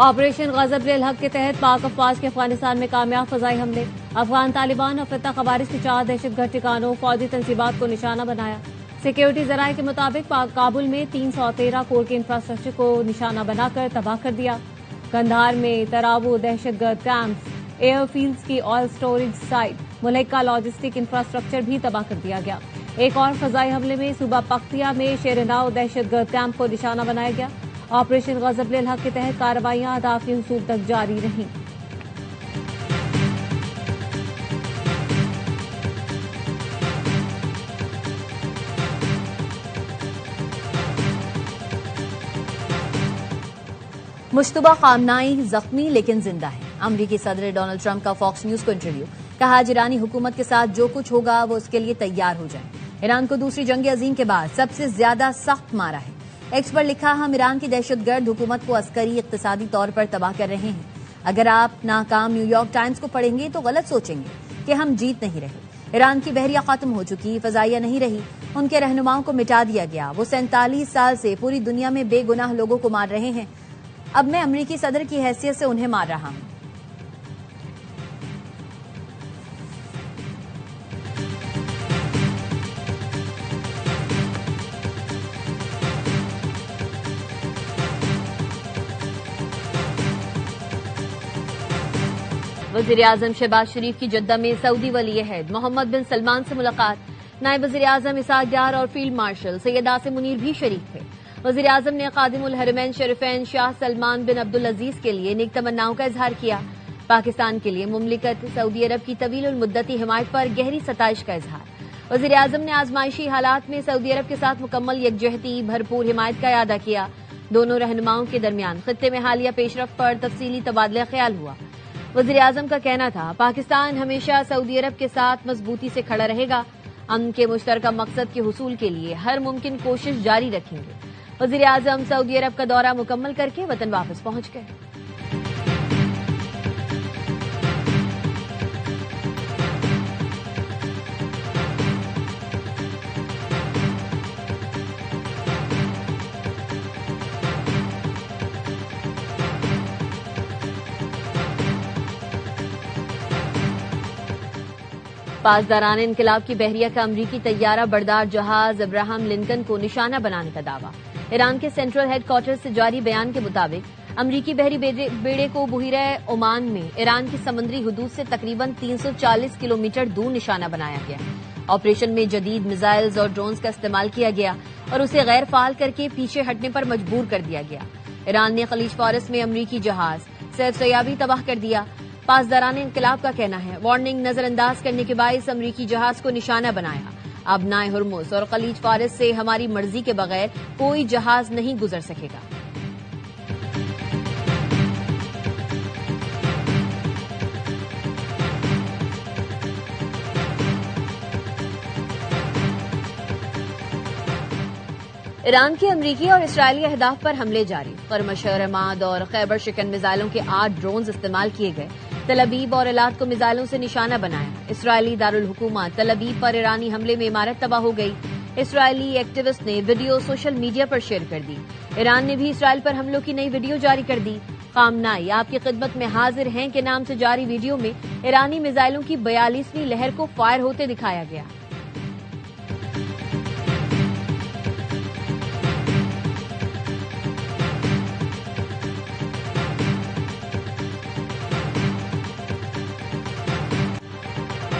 Operation غضب للحق کے تحت پاک افواج کے افغانستان میں کامیاب فضائی حملے، افغان طالبان اور فتح خوارج کے 4 دہشت گرد ٹھکانوں فوجی تنصیبات کو نشانہ بنایا۔ سیکیورٹی ذرائع کے مطابق کابل میں 313 کور کے انفراسٹرکچر کو نشانہ بنا کر تباہ کر دیا۔ قندھار میں تراو دہشت گرد کیمپس، ایئر فیلڈز کی آئل سٹوریج سائٹ، ملحقہ لاجسٹک انفراسٹرکچر بھی تباہ کر دیا گیا۔ ایک اور فضائی حملے میں صوبہ پختیا میں شیرناؤ دہشت گرد کیمپ کو نشانہ بنایا گیا۔ آپریشن غضب للحق کے تحت کارروائیاں اہداف کے حصول تک جاری رہیں۔ مشتبہ خامنائی زخمی لیکن زندہ ہے۔ امریکی صدر ڈونلڈ ٹرمپ کا فاکس نیوز کو انٹرویو، کہا آج ایرانی حکومت کے ساتھ جو کچھ ہوگا وہ اس کے لیے تیار ہو جائیں۔ ایران کو دوسری جنگ عظیم کے بعد سب سے زیادہ سخت مارا ہے۔ ایکس پر لکھا، ہم ایران کی دہشت گرد حکومت کو عسکری اقتصادی طور پر تباہ کر رہے ہیں۔ اگر آپ ناکام نیو یارک ٹائمز کو پڑھیں گے تو غلط سوچیں گے کہ ہم جیت نہیں رہے۔ ایران کی بحریہ ختم ہو چکی، فضائیہ نہیں رہی، ان کے رہنماؤں کو مٹا دیا گیا۔ وہ 47 سال سے پوری دنیا میں بے گناہ لوگوں کو مار رہے ہیں۔ اب میں امریکی صدر کی حیثیت سے انہیں مار رہا ہوں۔ وزیراعظم شہباز شریف کی جدہ میں سعودی ولی عہد محمد بن سلمان سے ملاقات۔ نائب وزیراعظم اسحاق ڈار اور فیلڈ مارشل سید عاصم منیر بھی شریک تھے۔ وزیراعظم نے خادم الحرمین شریفین شاہ سلمان بن عبدالعزیز کے لیے نیک تمناؤں کا اظہار کیا۔ پاکستان کے لیے مملکت سعودی عرب کی طویل المدتی حمایت پر گہری ستائش کا اظہار۔ وزیراعظم نے آزمائشی حالات میں سعودی عرب کے ساتھ مکمل یکجہتی، بھرپور حمایت کا اعادہ کیا۔ دونوں رہنماؤں کے درمیان خطے میں حالیہ پیش رفت پر تفصیلی تبادلہ خیال ہوا۔ وزیراعظم کا کہنا تھا، پاکستان ہمیشہ سعودی عرب کے ساتھ مضبوطی سے کھڑا رہے گا۔ امن کے مشترکہ مقصد کے حصول کے لیے ہر ممکن کوشش جاری رکھیں گے۔ وزیراعظم سعودی عرب کا دورہ مکمل کر کے وطن واپس پہنچ گئے۔ پاسداران انقلاب کی بحریہ کا امریکی طیارہ بردار جہاز ابراہم لنکن کو نشانہ بنانے کا دعویٰ۔ ایران کے سینٹرل ہیڈ کوارٹر سے جاری بیان کے مطابق امریکی بحری بیڑے کو بحیرہ عمان میں ایران کی سمندری حدود سے تقریباً 340 کلومیٹر دور نشانہ بنایا گیا۔ آپریشن میں جدید میزائلز اور ڈرونز کا استعمال کیا گیا اور اسے غیر فعال کر کے پیچھے ہٹنے پر مجبور کر دیا گیا۔ ایران نے خلیج فارس میں امریکی جہاز سیف سیابی تباہ کر دیا۔ پاسداران انقلاب کا کہنا ہے، وارننگ نظر انداز کرنے کے باعث امریکی جہاز کو نشانہ بنایا۔ اب نائے ہرمز اور خلیج فارس سے ہماری مرضی کے بغیر کوئی جہاز نہیں گزر سکے گا۔ ایران کے امریکی اور اسرائیلی اہداف پر حملے جاری۔ قرمش رماد اور خیبر شکن میزائلوں کے 8 ڈرونز استعمال کیے گئے۔ تل ابیب اور ایلات کو میزائلوں سے نشانہ بنایا۔ اسرائیلی دارالحکومت تل ابیب پر ایرانی حملے میں عمارت تباہ ہو گئی۔ اسرائیلی ایکٹیوسٹ نے ویڈیو سوشل میڈیا پر شیئر کر دی۔ ایران نے بھی اسرائیل پر حملوں کی نئی ویڈیو جاری کر دی۔ خامنائی آپ کی خدمت میں حاضر ہیں کے نام سے جاری ویڈیو میں ایرانی میزائلوں کی 42ویں لہر کو فائر ہوتے دکھایا گیا۔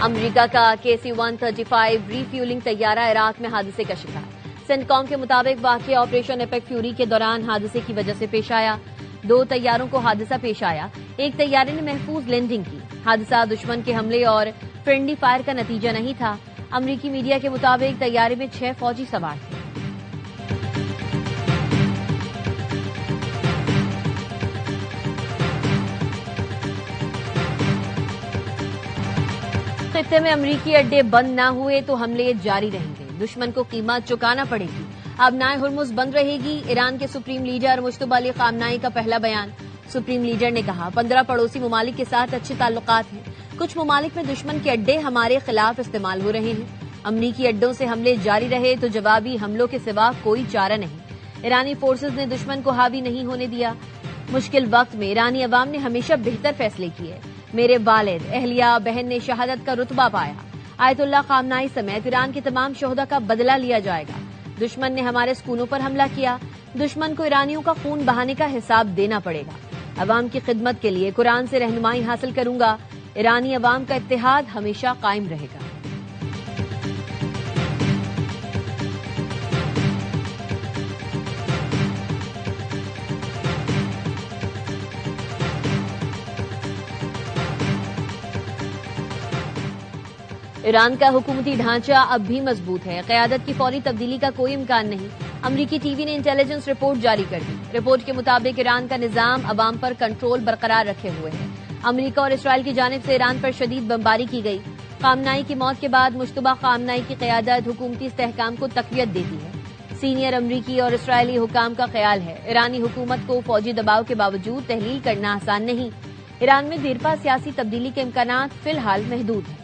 امریکہ کا KC-135 ری فیولنگ طیارہ عراق میں حادثے کا شکار۔ سینٹکام کے مطابق واقعہ آپریشن ایپک فیوری کے دوران حادثے کی وجہ سے پیش آیا۔ 2 طیاروں کو حادثہ پیش آیا، ایک طیارے نے محفوظ لینڈنگ کی۔ حادثہ دشمن کے حملے اور فرینڈلی فائر کا نتیجہ نہیں تھا۔ امریکی میڈیا کے مطابق طیارے میں 6 فوجی سوار تھے۔ خطے میں امریکی اڈے بند نہ ہوئے تو حملے جاری رہیں گے، دشمن کو قیمت چکانا پڑے گی۔ اب نائے ہرمز بند رہے گی، ایران کے سپریم لیڈر مجتبی علی خامنائی کا پہلا بیان۔ سپریم لیڈر نے کہا، 15 پڑوسی ممالک کے ساتھ اچھے تعلقات ہیں، کچھ ممالک میں دشمن کے اڈے ہمارے خلاف استعمال ہو رہے ہیں۔ امریکی اڈوں سے حملے جاری رہے تو جوابی حملوں کے سوا کوئی چارہ نہیں۔ ایرانی فورسز نے دشمن کو حاوی نہیں ہونے دیا۔ مشکل وقت میں ایرانی عوام نے ہمیشہ بہتر فیصلے کیے. میرے والد، اہلیہ، بہن نے شہادت کا رتبہ پایا. آیت اللہ خامنائی سمیت ایران کے تمام شہداء کا بدلہ لیا جائے گا. دشمن نے ہمارے اسکولوں پر حملہ کیا. دشمن کو ایرانیوں کا خون بہانے کا حساب دینا پڑے گا. عوام کی خدمت کے لیے قرآن سے رہنمائی حاصل کروں گا. ایرانی عوام کا اتحاد ہمیشہ قائم رہے گا. ایران کا حکومتی ڈھانچہ اب بھی مضبوط ہے. قیادت کی فوری تبدیلی کا کوئی امکان نہیں. امریکی ٹی وی نے انٹیلیجنس رپورٹ جاری کر دی. رپورٹ کے مطابق ایران کا نظام عوام پر کنٹرول برقرار رکھے ہوئے ہے. امریکہ اور اسرائیل کی جانب سے ایران پر شدید بمباری کی گئی. خامنائی کی موت کے بعد مشتبہ خامنائی کی قیادت حکومتی استحکام کو تقویت دیتی ہے. سینئر امریکی اور اسرائیلی حکام کا خیال ہے ایرانی حکومت کو فوجی دباؤ کے باوجود تحلیل کرنا آسان نہیں. ایران میں دیرپا سیاسی تبدیلی کے امکانات فی الحال محدود ہیں.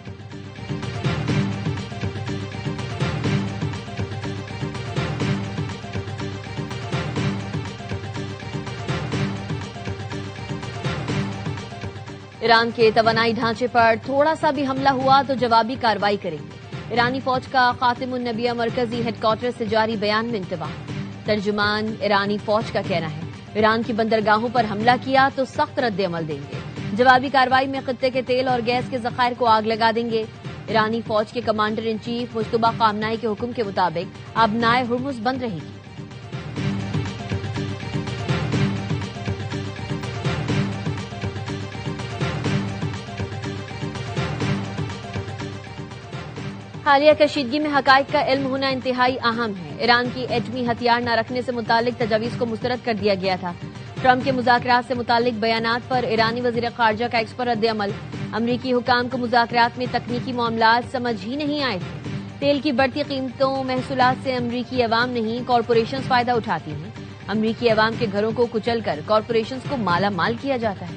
ایران کے توانائی ڈھانچے پر تھوڑا سا بھی حملہ ہوا تو جوابی کارروائی کریں گے. ایرانی فوج کا خاتم النبیہ مرکزی ہیڈ کوارٹر سے جاری بیان میں انتباہ. ترجمان ایرانی فوج کا کہنا ہے ایران کی بندرگاہوں پر حملہ کیا تو سخت رد عمل دیں گے. جوابی کارروائی میں خطے کے تیل اور گیس کے ذخائر کو آگ لگا دیں گے. ایرانی فوج کے کمانڈر ان چیف مشتبہ خامنائی کے حکم کے مطابق اب نائے ہرمز بند رہے گی. حالیہ کشیدگی میں حقائق کا علم ہونا انتہائی اہم ہے. ایران کی ایٹمی ہتھیار نہ رکھنے سے متعلق تجاویز کو مسترد کر دیا گیا تھا. ٹرمپ کے مذاکرات سے متعلق بیانات پر ایرانی وزیر خارجہ کا ایکسپر رد عمل. امریکی حکام کو مذاکرات میں تکنیکی معاملات سمجھ ہی نہیں آئے تھے. تیل کی بڑھتی قیمتوں محصولات سے امریکی عوام نہیں کارپوریشنز فائدہ اٹھاتی ہیں. امریکی عوام کے گھروں کو کچل کر کارپوریشنز کو مالا مال کیا جاتا ہے.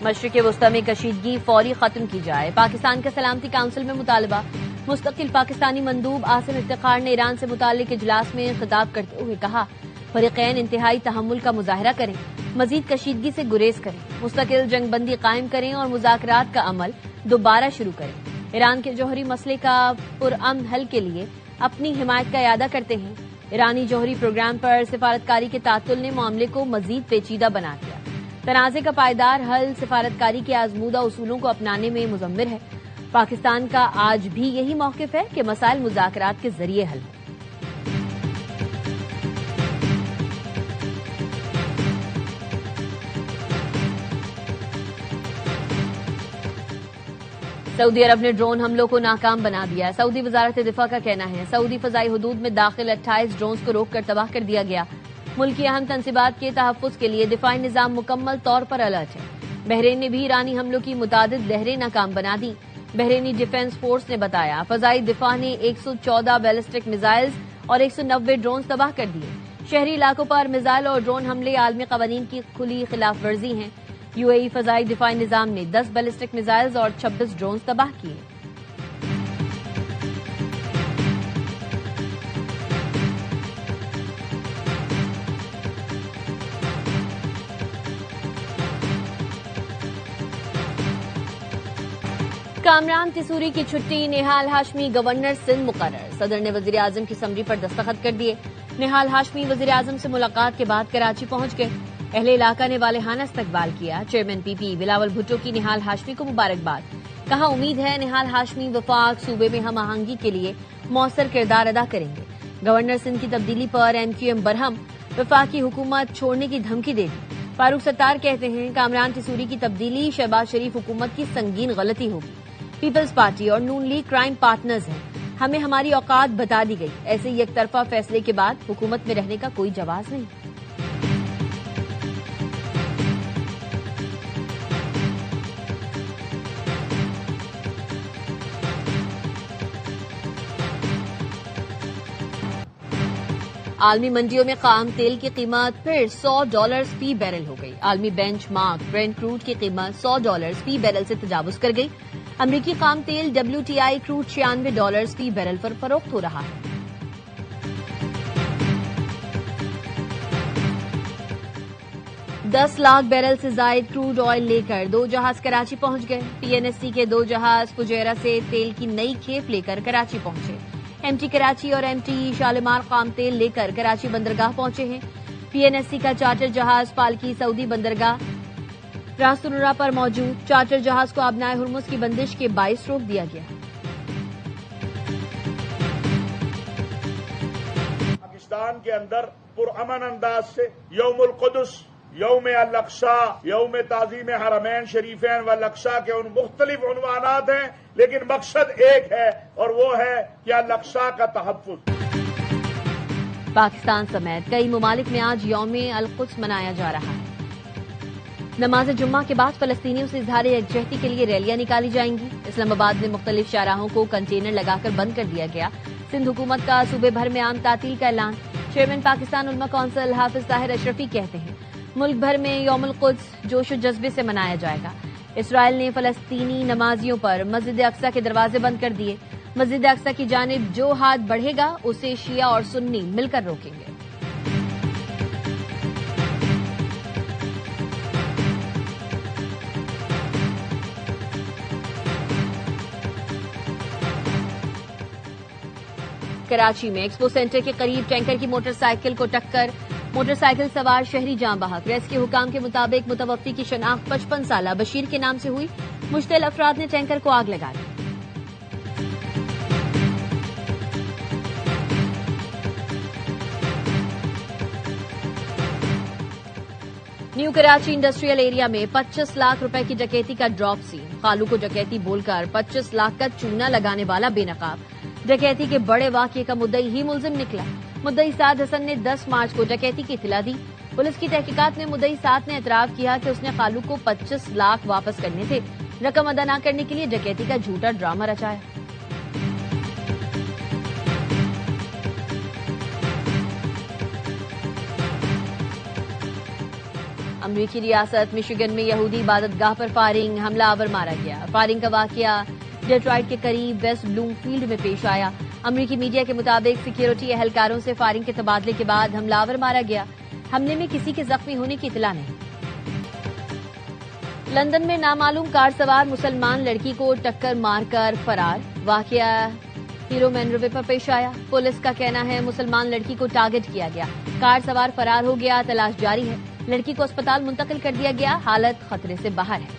مشرق وسطی میں کشیدگی فوری ختم کی جائے. پاکستان کا سلامتی کونسل میں مطالبہ. مستقل پاکستانی مندوب عاصم افتخار نے ایران سے متعلق اجلاس میں خطاب کرتے ہوئے کہا فریقین انتہائی تحمل کا مظاہرہ کریں، مزید کشیدگی سے گریز کریں، مستقل جنگ بندی قائم کریں اور مذاکرات کا عمل دوبارہ شروع کریں. ایران کے جوہری مسئلے کا پرامن حل کے لیے اپنی حمایت کا اعادہ کرتے ہیں. ایرانی جوہری پروگرام پر سفارتکاری کے تعطل نے معاملے کو مزید پیچیدہ بنا دیا. تنازع کا پائیدار حل سفارتکاری کے آزمودہ اصولوں کو اپنانے میں مضمر ہے. پاکستان کا آج بھی یہی موقف ہے کہ مسائل مذاکرات کے ذریعے حل ہوں. سعودی عرب نے ڈرون حملوں کو ناکام بنا دیا. سعودی وزارت دفاع کا کہنا ہے سعودی فضائی حدود میں داخل 28 ڈرونز کو روک کر تباہ کر دیا گیا. ملک کی اہم تنصیبات کے تحفظ کے لیے دفاعی نظام مکمل طور پر الرٹ ہے. بحرین نے بھی ایرانی حملوں کی متعدد لہریں ناکام بنا دی. بحرینی ڈیفنس فورس نے بتایا فضائی دفاع نے 114 بیلسٹک میزائلز اور 190 ڈرونز تباہ کر دیے. شہری علاقوں پر میزائل اور ڈرون حملے عالمی قوانین کی کھلی خلاف ورزی ہیں. یو اے ای فضائی دفاعی نظام نے 10 بیلسٹک میزائلز اور 26 ڈرونز تباہ کیے. کامران تیسوری کی چھٹی. نہال ہاشمی گورنر سندھ مقرر. صدر نے وزیر اعظم کی سمری پر دستخط کر دیے. نہال ہاشمی وزیر اعظم سے ملاقات کے بعد کراچی پہنچ گئے. اہل علاقہ نے والہانہ استقبال کیا. چیئرمین پی پی بلاول بھٹو کی نہال ہاشمی کو مبارکباد. کہا امید ہے نہال ہاشمی وفاق صوبے میں ہم آہنگی کے لیے مؤثر کردار ادا کریں گے. گورنر سندھ کی تبدیلی پر ایم کیو ایم برہم. وفاقی حکومت چھوڑنے کی دھمکی دے دی. فاروق ستار کہتے ہیں کامران تیسوری کی تبدیلی شہباز شریف حکومت کی سنگین غلطی ہوگی. پیپلز پارٹی اور نون لیگ کرائم پارٹنرز ہیں. ہمیں ہماری اوقات بتا دی گئی. ایسے یک طرفہ فیصلے کے بعد حکومت میں رہنے کا کوئی جواز نہیں. عالمی منڈیوں میں خام تیل کی قیمت پھر $100 فی بیرل ہو گئی. عالمی بینچ مارک برینٹ کروڈ کی قیمت $100 فی بیرل سے تجاوز کر گئی. امریکی خام تیل WTI کروڈ $96 فی بیرل پر فروخت ہو رہا ہے۔ دس لاکھ بیرل سے زائد کروڈ آئل لے کر 2 جہاز کراچی پہنچ گئے۔ PNSC کے 2 جہاز فجیرہ سے تیل کی نئی کھیپ لے کر کراچی پہنچے۔ MT کراچی اور MT شالمار خام تیل لے کر کراچی بندرگاہ پہنچے ہیں۔ PNSC کا چارٹر جہاز پالکی سعودی بندرگاہ راس الرا پر موجود۔ چارٹر جہاز کو آبنائے ہرمز کی بندش کے باعث روک دیا گیا۔ پاکستان کے اندر پرامن انداز سے یوم القدس، یوم الاقصی، یوم تعظیم حرمین شریفین والاقصی کے ان مختلف عنوانات ہیں، لیکن مقصد ایک ہے اور وہ ہے کہ الاقصی کا تحفظ۔ پاکستان سمیت کئی ممالک میں آج یوم القدس منایا جا رہا ہے۔ نماز جمعہ کے بعد فلسطینیوں سے اظہار یکجہتی کے لیے ریلیاں نکالی جائیں گی۔ اسلام آباد میں مختلف شاہراہوں کو کنٹینر لگا کر بند کر دیا گیا۔ سندھ حکومت کا صوبے بھر میں عام تعطیل کا اعلان۔ چیئرمین پاکستان علماء کونسل حافظ طاہر اشرفی کہتے ہیں ملک بھر میں یوم القدس جوش و جذبے سے منایا جائے گا۔ اسرائیل نے فلسطینی نمازیوں پر مسجد اقصی کے دروازے بند کر دیے۔ مسجد اقصی کی جانب جو ہاتھ بڑھے گا اسے شیعہ اور سنی مل کر روکیں گے۔ کراچی میں ایکسپو سینٹر کے قریب ٹینکر کی موٹر سائیکل کو ٹکر، موٹر سائیکل سوار شہری جاں بحق۔ ریسکیو حکام کے مطابق متوفی کی شناخت 55 سالہ بشیر کے نام سے ہوئی۔ مشتعل افراد نے ٹینکر کو آگ لگا دی۔ نیو کراچی انڈسٹریل ایریا میں 25 لاکھ روپے کی ڈکیتی کا ڈراپ سین۔ خالو کو ڈکیتی بول کر 25 لاکھ کا چونا لگانے والا بے نقاب۔ ڈکیتی کے بڑے واقعے کا مدعی ہی ملزم نکلا۔ مدعی سعد حسن نے 10 مارچ کو ڈکیتی کی اطلاع دی۔ پولیس کی تحقیقات میں مدعی سعد نے اعتراف کیا کہ اس نے خالو کو 25 لاکھ واپس کرنے تھے۔ رقم ادا نہ کرنے کے لیے ڈکیتی کا جھوٹا ڈرامہ رچایا۔ امریکی ریاست میشیگن میں یہودی عبادت گاہ پر فائرنگ، حملہ آور مارا گیا۔ فائرنگ کا واقعہ ڈیٹرائٹ کے قریب ویسٹ بلوم فیلڈ میں پیش آیا۔ امریکی میڈیا کے مطابق سیکیورٹی اہلکاروں سے فائرنگ کے تبادلے کے بعد حملہ آور مارا گیا۔ حملے میں کسی کے زخمی ہونے کی اطلاع نہیں۔ لندن میں نامعلوم کار سوار مسلمان لڑکی کو ٹکر مار کر فرار۔ واقعہ ہیرو مین روے پر پیش آیا۔ پولیس کا کہنا ہے مسلمان لڑکی کو ٹارگٹ کیا گیا۔ کار سوار فرار ہو گیا، تلاش جاری ہے۔ لڑکی کو اسپتال منتقل کر دیا گیا، حالت خطرے سے باہر ہے۔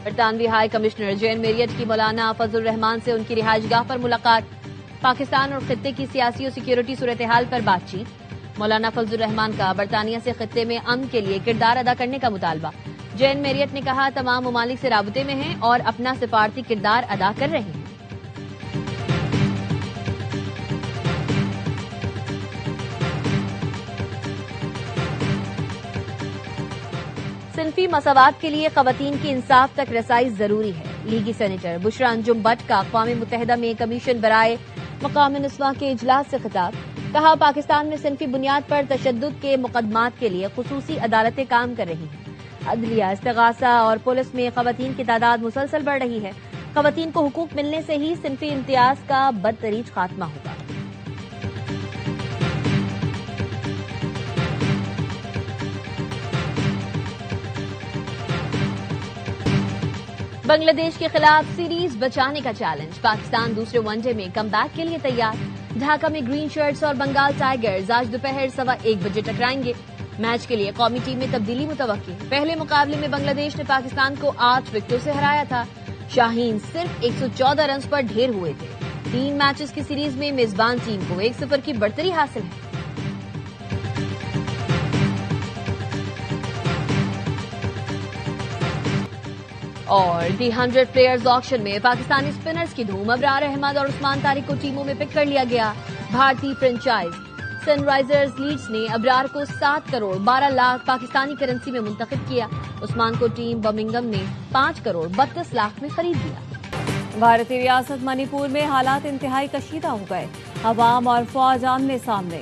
برطانوی ہائی کمشنر جین میریٹ کی مولانا فضل الرحمان سے ان کی رہائش گاہ پر ملاقات۔ پاکستان اور خطے کی سیاسی اور سیکیورٹی صورتحال پر بات چیت۔ مولانا فضل الرحمان کا برطانیہ سے خطے میں امن کے لیے کردار ادا کرنے کا مطالبہ۔ جین میریٹ نے کہا تمام ممالک سے رابطے میں ہیں اور اپنا سفارتی کردار ادا کر رہے ہیں۔ صنفی مساوات کے لیے خواتین کی انصاف تک رسائی ضروری ہے۔ لیگی سینیٹر بشرا انجم بٹ کا اقوام متحدہ میں کمیشن برائے مقام نسواں کے اجلاس سے خطاب۔ کہا پاکستان میں صنفی بنیاد پر تشدد کے مقدمات کے لیے خصوصی عدالتیں کام کر رہی ہیں۔ عدلیہ، استغاثہ اور پولیس میں خواتین کی تعداد مسلسل بڑھ رہی ہے۔ خواتین کو حقوق ملنے سے ہی صنفی امتیاز کا بدتریج خاتمہ ہوگا۔ بنگلہ دیش کے خلاف سیریز بچانے کا چیلنج۔ پاکستان دوسرے ون ڈے میں کم بیک کے لیے تیار۔ ڈھاکہ میں گرین شرٹس اور بنگال ٹائیگرز آج دوپہر 1:15 بجے ٹکرائیں گے۔ میچ کے لیے قومی ٹیم میں تبدیلی متوقع۔ پہلے مقابلے میں بنگلہ دیش نے پاکستان کو 8 وکٹوں سے ہرایا تھا۔ شاہین صرف 114 رنز پر ڈھیر ہوئے تھے۔ 3 میچز کی سیریز میں میزبان ٹیم کو 1-0 کی برتری حاصل ہے۔ اور دی 100 پلیئرز آکشن میں پاکستانی اسپنرز کی دھوم۔ ابرار احمد اور عثمان طارق کو ٹیموں میں پک کر لیا گیا۔ بھارتی فرنچائز سن رائزرز لیڈز نے ابرار کو 7 کروڑ 12 لاکھ پاکستانی کرنسی میں منتخب کیا۔ عثمان کو ٹیم برمنگھم نے 5 کروڑ 32 لاکھ میں خرید لیا۔ بھارتی ریاست منی پور میں حالات انتہائی کشیدہ ہو گئے۔ عوام اور فوج آمنے سامنے۔